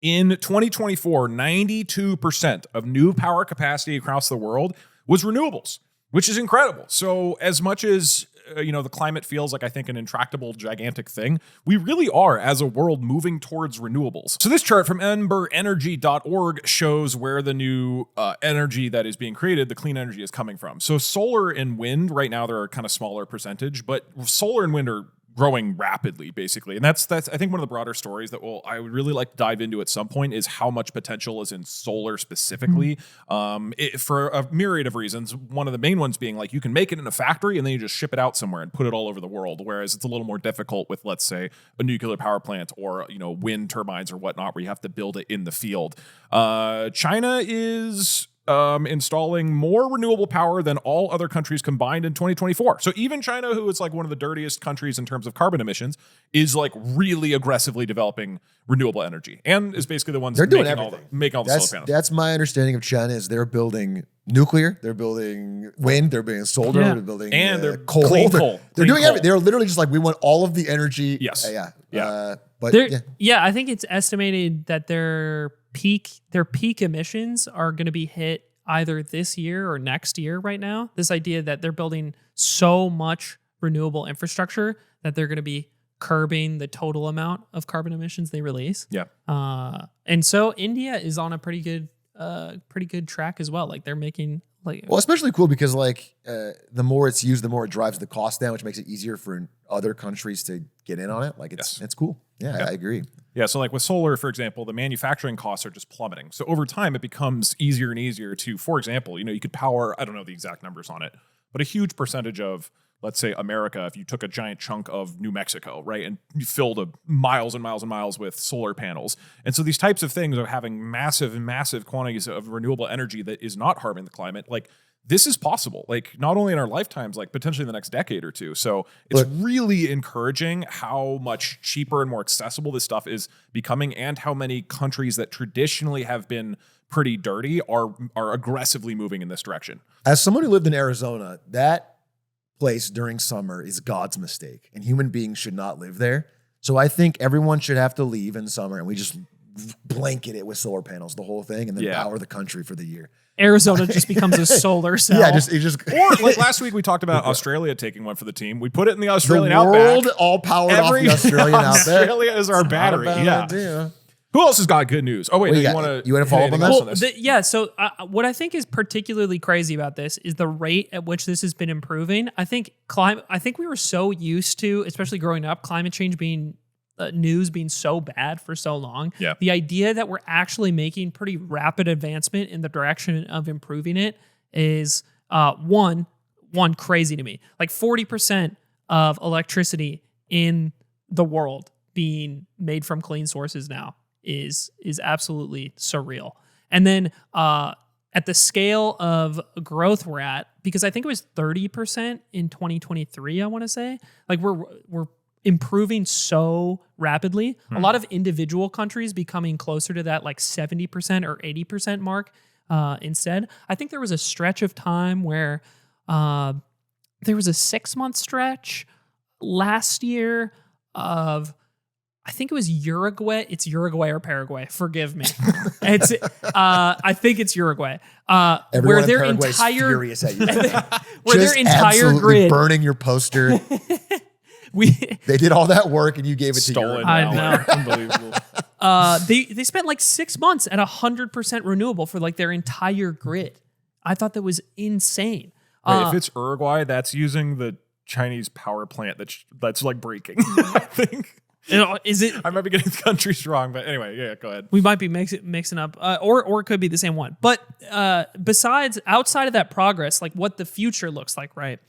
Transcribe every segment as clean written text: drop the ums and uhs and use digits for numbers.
In 2024, 92% of new power capacity across the world was renewables, which is incredible. So as much as the climate feels like, I think, an intractable, gigantic thing, we really are, as a world, moving towards renewables. So this chart from emberenergy.org shows where the new energy that is being created, the clean energy, is coming from. So solar and wind, right now, they're a kind of smaller percentage, but solar and wind are growing rapidly, basically. And that's I think one of the broader stories that I would really like to dive into at some point is how much potential is in solar specifically, for a myriad of reasons. One of the main ones being, like, you can make it in a factory and then you just ship it out somewhere and put it all over the world, whereas it's a little more difficult with, let's say, a nuclear power plant or wind turbines or whatnot, where you have to build it in the field. China is installing more renewable power than all other countries combined in 2024. So even China, who is like one of the dirtiest countries in terms of carbon emissions, is like really aggressively developing renewable energy and is basically the ones they're doing making all the solar panels. That's my understanding of China. Is they're building nuclear, they're building wind, they're building solar, they're building they're coal. Clean coal. They're doing everything. They're literally just like, we want all of the energy. Yes. I think it's estimated that their peak emissions are going to be hit either this year or next year right now. This idea that they're building so much renewable infrastructure that they're going to be curbing the total amount of carbon emissions they release. Yeah. And so India is on a pretty good track as well. Like, they're making especially cool because the more it's used, the more it drives the cost down, which makes it easier for other countries to get in on it. Like, it's cool. Yeah, I agree. Yeah, so like with solar, for example, the manufacturing costs are just plummeting. So over time, it becomes easier and easier to, for example, you could power, I don't know the exact numbers on it, but a huge percentage of, let's say, America, if you took a giant chunk of New Mexico, right, and you filled miles and miles and miles with solar panels. And so these types of things are having massive, massive quantities of renewable energy that is not harming the climate. Like, this is possible, like, not only in our lifetimes, like potentially in the next decade or two. So it's really encouraging how much cheaper and more accessible this stuff is becoming, and how many countries that traditionally have been pretty dirty are aggressively moving in this direction. As someone who lived in Arizona, that place during summer is God's mistake, and human beings should not live there. So I think everyone should have to leave in summer, and we just blanket it with solar panels, the whole thing, and then power the country for the year. Arizona just becomes a solar cell. Yeah, it just or like last week we talked about Australia taking one for the team. We put it in the Australian the world outback. all powered off the Australian outback. Australia is our battery. Yeah. Idea. Who else has got good news? Oh wait, you want to follow up on that? So what I think is particularly crazy about this is the rate at which this has been improving. I think we were so used to, especially growing up, climate change being news being so bad for so long. Yeah. The idea that we're actually making pretty rapid advancement in the direction of improving it is one crazy to me. Like 40% of electricity in the world being made from clean sources now is absolutely surreal. And then at the scale of growth we're at, because I think it was 30% in 2023, I want to say, like we're improving so rapidly. A lot of individual countries becoming closer to that like 70% or 80% mark instead. I think there was a stretch of time where there was a 6-month stretch last year of, I think it was Uruguay. It's Uruguay or Paraguay. Forgive me. It's I think it's Uruguay. Where their entire furious at you. Where their entire grid burning your poster. They did all that work and you gave it to Uruguay. I know. Unbelievable. They spent like 6 months at 100% renewable for like their entire grid. I thought that was insane. Wait, if it's Uruguay, that's using the Chinese power plant that's like breaking. I think. Is it? I might be getting the countries wrong, but anyway, yeah, go ahead. We might be mixing up, or it could be the same one. But outside of that progress, like what the future looks like, right?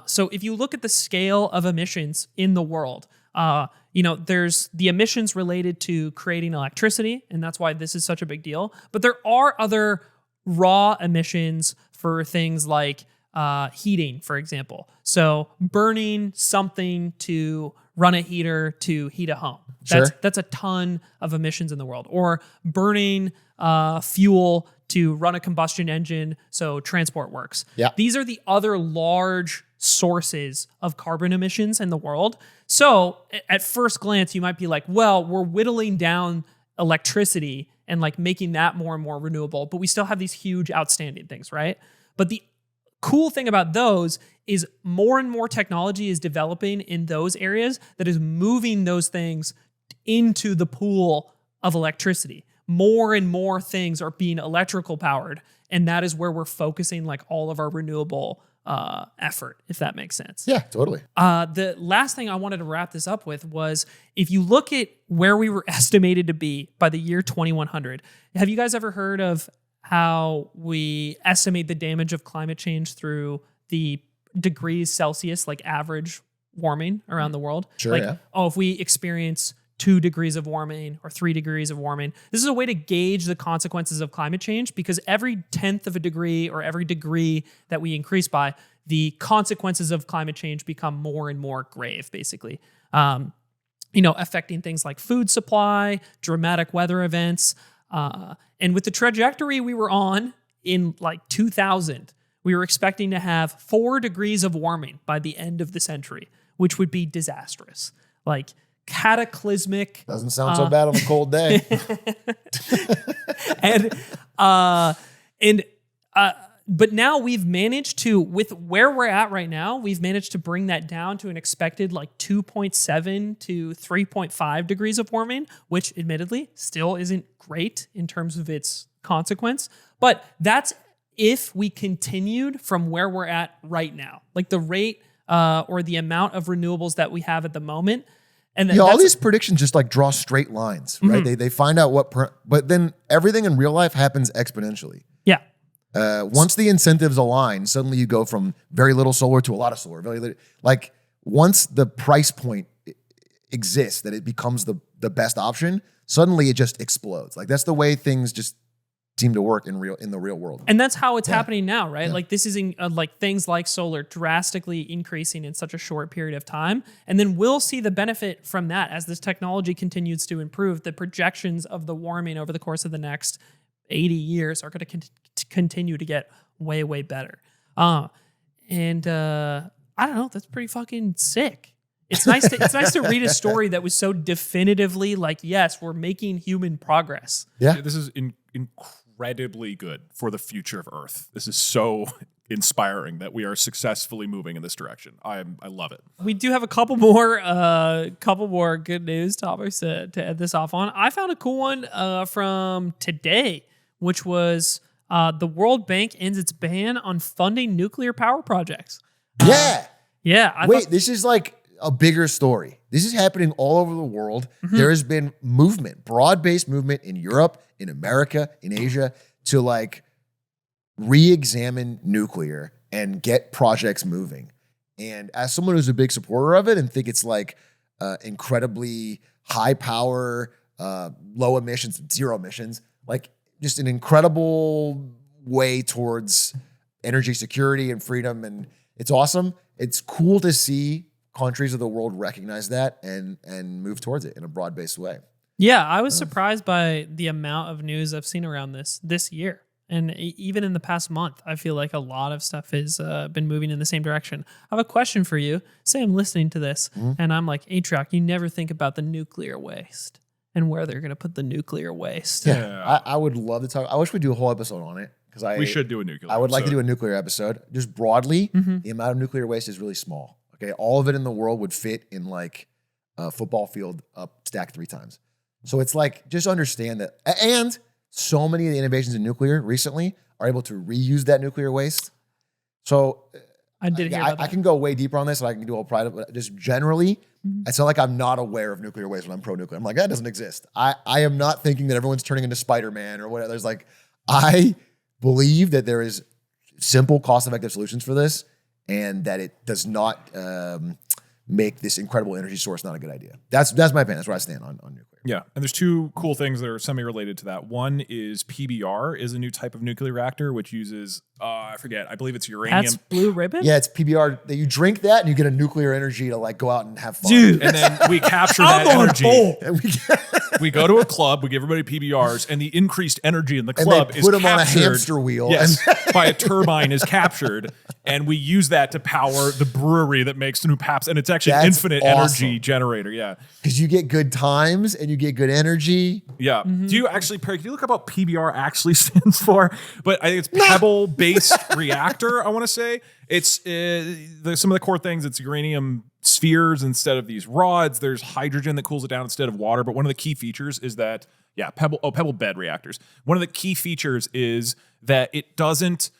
So if you look at the scale of emissions in the world, there's the emissions related to creating electricity, and that's why this is such a big deal. But there are other raw emissions for things like heating, for example. So burning something to run a heater to heat a home. That's a ton of emissions in the world. Or burning fuel to run a combustion engine so transport works. Yeah. These are the other large sources of carbon emissions in the world. So at first glance, you might be like, well, we're whittling down electricity and like making that more and more renewable, but we still have these huge outstanding things, right? But the cool thing about those is more and more technology is developing in those areas that is moving those things into the pool of electricity. More and more things are being electrical powered, and that is where we're focusing like all of our renewable effort, if that makes sense. Yeah, totally. The last thing I wanted to wrap this up with was, if you look at where we were estimated to be by the year 2100, have you guys ever heard of how we estimate the damage of climate change through the degrees Celsius, like average warming around the world? Sure, like, yeah. oh, if we experience 2 degrees of warming or 3 degrees of warming. This is a way to gauge the consequences of climate change, because every 1/10 of a degree or every degree that we increase by, the consequences of climate change become more and more grave, basically. Affecting things like food supply, dramatic weather events. And with the trajectory we were on in like 2000, we were expecting to have 4 degrees of warming by the end of the century, which would be disastrous. Like, cataclysmic. Doesn't sound so bad on a cold day. But now we've managed to, with where we're at right now, we've managed to bring that down to an expected like 2.7 to 3.5 degrees of warming, which admittedly still isn't great in terms of its consequence. But that's if we continued from where we're at right now, like the rate or the amount of renewables that we have at the moment. And then all these predictions just like draw straight lines, right? Mm-hmm. They find out but then everything in real life happens exponentially. Yeah. Once the incentives align, suddenly you go from very little solar to a lot of solar. Like once the price point exists that it becomes the best option, suddenly it just explodes. Like that's the way things just seem to work in the real world. And that's how it's happening now, right? Yeah. Like this is like things like solar drastically increasing in such a short period of time. And then we'll see the benefit from that as this technology continues to improve. The projections of the warming over the course of the next 80 years are going to continue to get way, way better. I don't know, that's pretty fucking sick. It's nice to read a story that was so definitively like, yes, we're making human progress. Yeah. This is incredibly good for the future of Earth. This is so inspiring that we are successfully moving in this direction. I love it. We do have a couple more good news topics to end this off on. I found a cool one from today, which was the World Bank ends its ban on funding nuclear power projects. Yeah. Wait, this is like a bigger story. This is happening all over the world. Mm-hmm. There has been movement, broad-based movement in Europe, in America, in Asia, to like re-examine nuclear and get projects moving. And as someone who's a big supporter of it and think it's like incredibly high power, low emissions, 0 emissions, like just an incredible way towards energy security and freedom. And it's awesome. It's cool to see countries of the world recognize that and move towards it in a broad-based way. Yeah, I was surprised by the amount of news I've seen around this year. And even in the past month, I feel like a lot of stuff has been moving in the same direction. I have a question for you. Say I'm listening to this and I'm like, A-Track, you never think about the nuclear waste and where they're going to put the nuclear waste. Yeah. I would love to talk. I wish we'd do a whole episode on it. We should do a nuclear I would like to episode. do a nuclear episode. Just broadly, the amount of nuclear waste is really small. Okay, all of it in the world would fit in like a football field up stacked 3 times. So it's like, just understand that. And so many of the innovations in nuclear recently are able to reuse that nuclear waste. So I did hear about that. I can go way deeper on this and I can do a whole private, but just generally, it's not like I'm not aware of nuclear waste when I'm pro-nuclear. I'm like, that doesn't exist. I am not thinking that everyone's turning into Spider-Man or whatever. There's like, I believe that there is simple, cost-effective solutions for this and that it does not make this incredible energy source not a good idea. That's my opinion. That's where I stand on nuclear. Yeah, and there's 2 cool things that are semi-related to that. One is PBR is a new type of nuclear reactor, which uses, I forget, I believe it's uranium. That's Blue Ribbon? Yeah, it's PBR. That you drink that and you get a nuclear energy to like go out and have fun. Dude. And then we capture that energy. we go to a club, we give everybody PBRs, and the increased energy in the And club they is put them on a captured- hamster wheel. Yes, by a turbine is captured, and we use that to power the brewery that makes new Paps, and it's actually an That's infinite awesome. energy generator. Yeah, Because you get good times and you get good energy. yeah. Do you actually, Perry? Can you look up what PBR actually stands for? But I think it's pebble-based reactor. I want to say it's some of the core things. It's uranium spheres instead of these rods. There's hydrogen that cools it down instead of water. But one of the key features is that pebble bed reactors. One of the key features is that it doesn't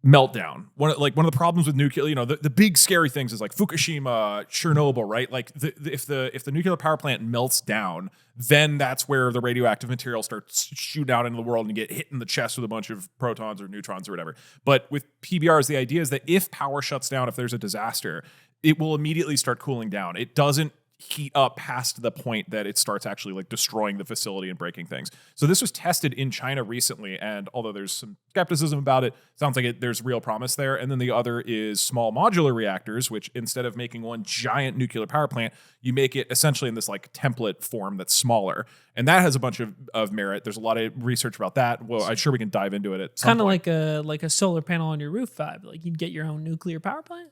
melt down. One of the problems with nuclear, the big scary things is like Fukushima, Chernobyl, right? Like if the nuclear power plant melts down, then that's where the radioactive material starts shooting out into the world and you get hit in the chest with a bunch of protons or neutrons or whatever. But with PBRs, the idea is that if power shuts down, if there's a disaster, it will immediately start cooling down. It doesn't heat up past the point that it starts actually like destroying the facility and breaking things. So this was tested in China recently, and although there's some skepticism about it, sounds like there's real promise there. And then the other is small modular reactors, which instead of making one giant nuclear power plant, you make it essentially in this like template form that's smaller. And that has a bunch of merit. There's a lot of research about that. Well, I'm sure we can dive into it at some Kind of point. like a solar panel on your roof vibe. Like you'd get your own nuclear power plant.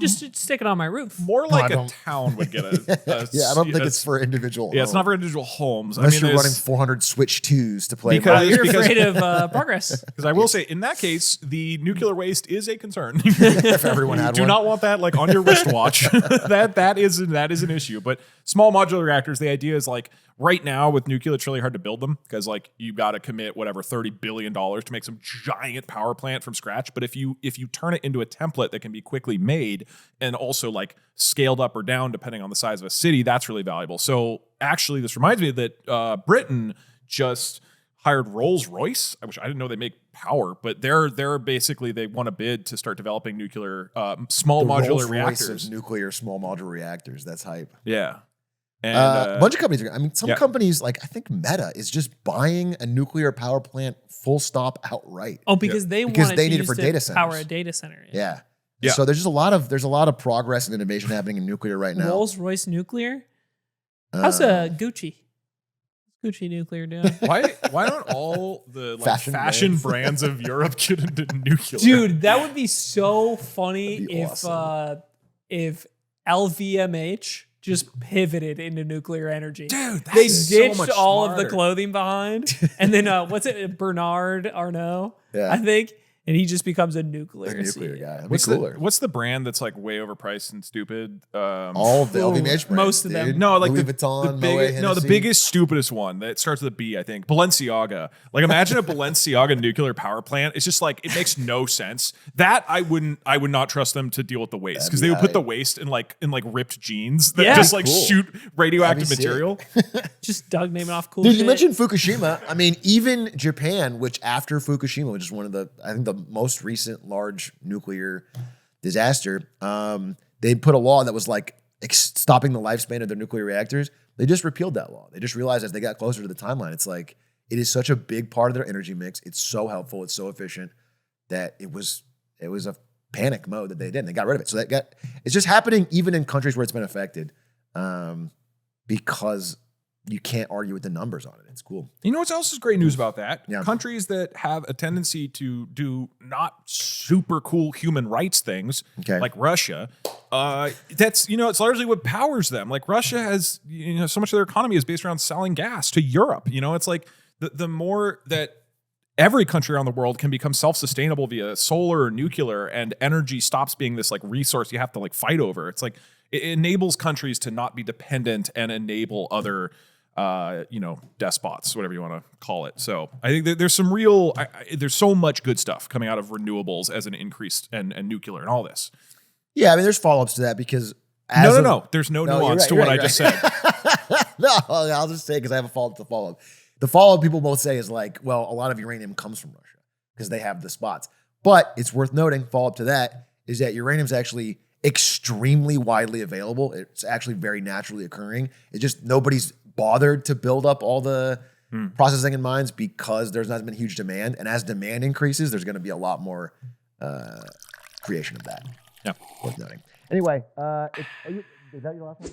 Just stick it on my roof. More like I a don't- town would get a Yeah, I don't think it's for individual. Yeah, it's not for individual homes. Unless you're there's- running 400 switch 2s to play. Because- You're afraid of progress. Because I will say, in that case, the nuclear waste is a concern. if everyone You had do one. not want that like on your wristwatch. that is an issue. But small modular reactors, the idea is like right now with nuclear, it's really hard to build them because like you got to commit whatever $30 billion to make some giant power plant from scratch. But if you turn it into a template that can be quickly made and also like scaled up or down depending on the size of a city, that's really valuable. So actually, this reminds me that Britain just hired Rolls-Royce. I didn't know they make power, but they're basically they want a bid to start developing nuclear small The modular Rolls-Royce reactors. of nuclear small modular reactors. That's hype. Yeah. And A bunch of companies. I mean, some yeah. companies like I think Meta is just buying a nuclear power plant full stop outright. Oh, because they Because want they to need it use for to data power centers. a data center. Yeah. Yeah. So there's a lot of progress and innovation happening in nuclear right now. Rolls Royce nuclear. How's Gucci? Gucci nuclear doing? why don't all the like, Fashion fashion brands. brands of Europe get into nuclear? Dude, that would be so funny That'd be if LVMH just pivoted into nuclear energy. Dude, They that's ditched so much all of the smarter. clothing behind, and then what's it, Bernard Arnault? Yeah. I think, and he just becomes a nuclear, The nuclear CEO. guy. That'd be What's cooler. what's the brand that's like way overpriced and stupid? All of the Ooh, LVMH brands, most of them. dude. No, like Louis the Vuitton, big, Moet no, the Hennessy. biggest, stupidest one that starts with a B, I think. Balenciaga. Like, imagine a Balenciaga nuclear power plant. It's just like it makes no sense. That I would not trust them to deal with the waste because they would put the waste in like ripped jeans that Yeah. just like Cool. shoot radioactive That'd be sick. material. Just Doug naming off cool Dude, shit. you mentioned Fukushima. I mean, even Japan, which after Fukushima, which is one of the, I think the most recent large nuclear disaster, they put a law that was like stopping the lifespan of their nuclear reactors. They just repealed that law. They just realized as they got closer to the timeline, it's like, it is such a big part of their energy mix. It's so helpful. It's so efficient that it was a panic mode that they did. And they got rid of it. So it's just happening even in countries where it's been affected because you can't argue with the numbers on it. It's cool. You know what else is great news about that? Yeah. Countries that have a tendency to do not super cool human rights things, Okay. like Russia, that's, it's largely what powers them. Like Russia has, so much of their economy is based around selling gas to Europe. It's like the more that every country around the world can become self-sustainable via solar or nuclear and energy stops being this like resource you have to like fight over. It's like, it enables countries to not be dependent and enable other despots, whatever you want to call it. So I think that there's some real, there's so much good stuff coming out of renewables as an increase and nuclear and all this. Yeah, I mean, there's follow-ups to that because No. There's no No, you're nuance right, to you're what I right, just right. said. No, I'll just say because I have a follow-up to follow-up. The follow-up people both say is like, well, a lot of uranium comes from Russia because they have the spots. But it's worth noting, follow-up to that, is that uranium is actually extremely widely available. It's actually very naturally occurring. It's just nobody's bothered to build up all the processing in mines because there's not been huge demand. And as demand increases, there's going to be a lot more creation of that. Yeah. Worth noting. Anyway, is that your last one?